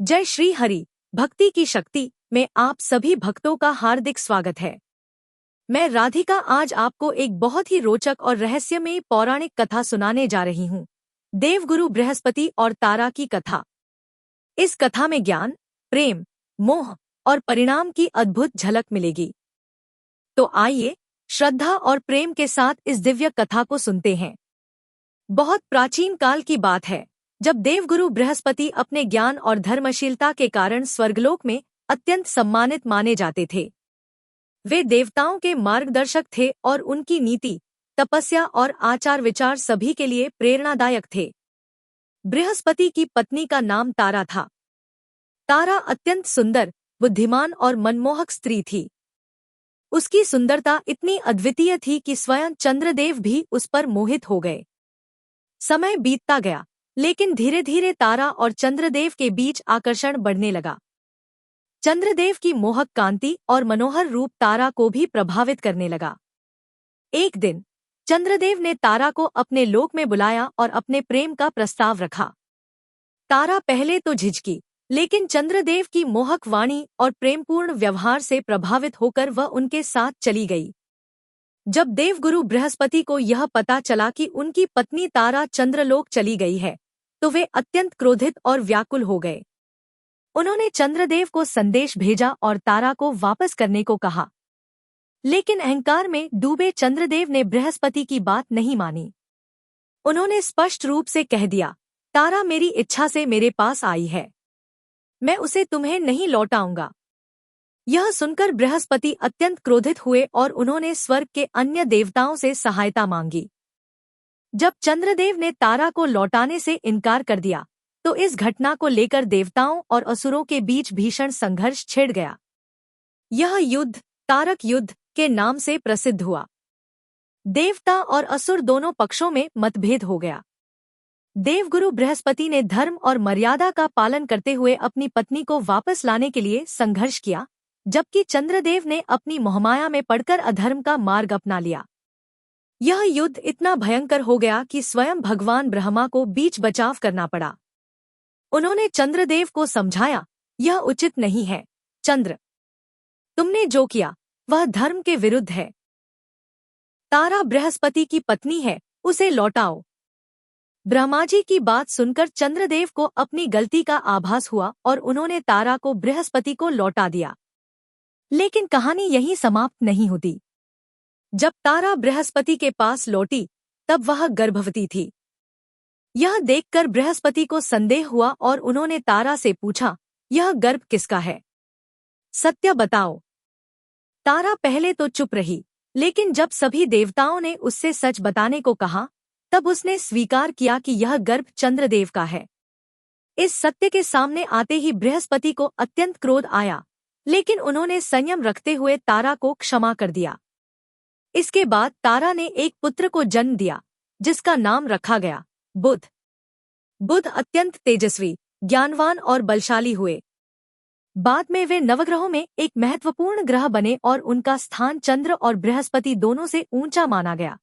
जय श्री हरि। भक्ति की शक्ति में आप सभी भक्तों का हार्दिक स्वागत है। मैं राधिका आज आपको एक बहुत ही रोचक और रहस्यमयी पौराणिक कथा सुनाने जा रही हूँ। देवगुरु बृहस्पति और तारा की कथा। इस कथा में ज्ञान, प्रेम, मोह और परिणाम की अद्भुत झलक मिलेगी। तो आइए श्रद्धा और प्रेम के साथ इस दिव्य कथा को सुनते हैं। बहुत प्राचीन काल की बात है, जब देवगुरु बृहस्पति अपने ज्ञान और धर्मशीलता के कारण स्वर्गलोक में अत्यंत सम्मानित माने जाते थे। वे देवताओं के मार्गदर्शक थे और उनकी नीति, तपस्या और आचार विचार सभी के लिए प्रेरणादायक थे। बृहस्पति की पत्नी का नाम तारा था। तारा अत्यंत सुंदर, बुद्धिमान और मनमोहक स्त्री थी। उसकी सुंदरता इतनी अद्वितीय थी कि स्वयं चंद्रदेव भी उस पर मोहित हो गए। समय बीतता गया, लेकिन धीरे धीरे तारा और चंद्रदेव के बीच आकर्षण बढ़ने लगा। चंद्रदेव की मोहक कांति और मनोहर रूप तारा को भी प्रभावित करने लगा। एक दिन चंद्रदेव ने तारा को अपने लोक में बुलाया और अपने प्रेम का प्रस्ताव रखा। तारा पहले तो झिझकी, लेकिन चंद्रदेव की मोहक वाणी और प्रेमपूर्ण व्यवहार से प्रभावित होकर वह उनके साथ चली गई। जब देवगुरु बृहस्पति को यह पता चला कि उनकी पत्नी तारा चंद्रलोक चली गई है, तो वे अत्यंत क्रोधित और व्याकुल हो गए। उन्होंने चंद्रदेव को संदेश भेजा और तारा को वापस करने को कहा, लेकिन अहंकार में डूबे चंद्रदेव ने बृहस्पति की बात नहीं मानी। उन्होंने स्पष्ट रूप से कह दिया, तारा मेरी इच्छा से मेरे पास आई है, मैं उसे तुम्हें नहीं लौटाऊंगा। यह सुनकर बृहस्पति अत्यंत क्रोधित हुए और उन्होंने स्वर्ग के अन्य देवताओं से सहायता मांगी। जब चंद्रदेव ने तारा को लौटाने से इनकार कर दिया, तो इस घटना को लेकर देवताओं और असुरों के बीच भीषण संघर्ष छिड़ गया। यह युद्ध तारक युद्ध के नाम से प्रसिद्ध हुआ। देवता और असुर दोनों पक्षों में मतभेद हो गया। देवगुरु बृहस्पति ने धर्म और मर्यादा का पालन करते हुए अपनी पत्नी को वापस लाने के लिए संघर्ष किया, जबकि चंद्रदेव ने अपनी मोहमाया में पड़कर अधर्म का मार्ग अपना लिया। यह युद्ध इतना भयंकर हो गया कि स्वयं भगवान ब्रह्मा को बीच बचाव करना पड़ा। उन्होंने चंद्रदेव को समझाया, यह उचित नहीं है चंद्र, तुमने जो किया वह धर्म के विरुद्ध है। तारा बृहस्पति की पत्नी है, उसे लौटाओ। ब्रह्मा जी की बात सुनकर चंद्रदेव को अपनी गलती का आभास हुआ और उन्होंने तारा को बृहस्पति को लौटा दिया। लेकिन कहानी यहीं समाप्त नहीं होती। जब तारा बृहस्पति के पास लौटी, तब वह गर्भवती थी। यह देखकर बृहस्पति को संदेह हुआ और उन्होंने तारा से पूछा, यह गर्भ किसका है? सत्य बताओ। तारा पहले तो चुप रही, लेकिन जब सभी देवताओं ने उससे सच बताने को कहा, तब उसने स्वीकार किया कि यह गर्भ चंद्रदेव का है। इस सत्य के सामने आते ही बृहस्पति को अत्यंत क्रोध आया, लेकिन उन्होंने संयम रखते हुए तारा को क्षमा कर दिया। इसके बाद तारा ने एक पुत्र को जन्म दिया, जिसका नाम रखा गया बुध। बुध अत्यंत तेजस्वी, ज्ञानवान और बलशाली हुए। बाद में वे नवग्रहों में एक महत्वपूर्ण ग्रह बने और उनका स्थान चंद्र और बृहस्पति दोनों से ऊंचा माना गया।